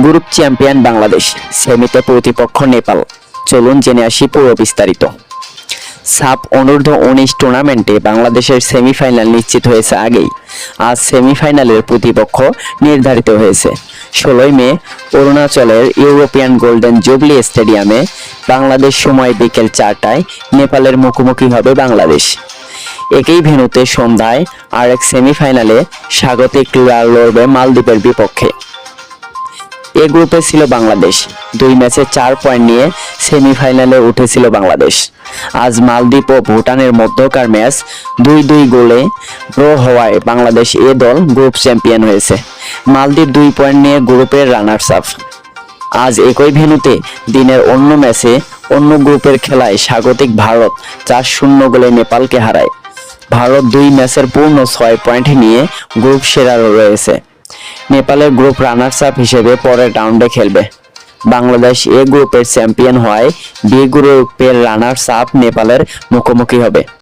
Group champion Bangladesh, সেমিতে প্রতিপক্ষ নেপাল। চলুন জেনে আসি পুরো বিস্তারিত। সাফ অনূর্ধ্ব-19 টুর্নামেন্টে বাংলাদেশের সেমিফাইনাল নিশ্চিত হয়েছে আগেই। আজ সেমিফাইনালের প্রতিপক্ষ নির্ধারিত হয়েছে। 16 মে অরুণাচলের ইউরোপিয়ান গোল্ডেন জুবলি স্টেডিয়ামে বাংলাদেশ সময় বিকেল 4টায় নেপালের মুখোমুখি হবে বাংলাদেশ। একই ভেন্যুতে সন্ধ্যায় আরেক সেমিফাইনালে স্বাগতিক লড়বে মালদ্বীপের বিপক্ষে। এ গ্রুপে ছিল বাংলাদেশ। 2 ম্যাচে 4 পয়েন্ট নিয়ে সেমিফাইনালে উঠেছিল বাংলাদেশ। আজ মালদ্বীপ ও ভুটানের মধ্যকার ম্যাচ 2-2 গোলে ড্র হওয়ায় বাংলাদেশ এ দল গ্রুপ চ্যাম্পিয়ন হয়েছে। মালদ্বীপ 2 পয়েন্ট নিয়ে গ্রুপের রানার্স আপ। আজ একই ভেন্যুতে দিনের অন্য ম্যাচে অন্য গ্রুপের খেলায় স্বাগতিক ভারত 4-0 গোলে নেপালকে হারায়। ভারত 2 ম্যাচের পূর্ণ 6 পয়েন্ট নিয়ে গ্রুপ সেরা রয়েছে। নেপালের গ্রুপ রানার্স আপ হিসেবে পরের রাউন্ডে খেলবে। বাংলাদেশ এ গ্রুপের চ্যাম্পিয়ন হওয়ায় বি গ্রুপের রানার্স আপ নেপালের মুখোমুখি হবে।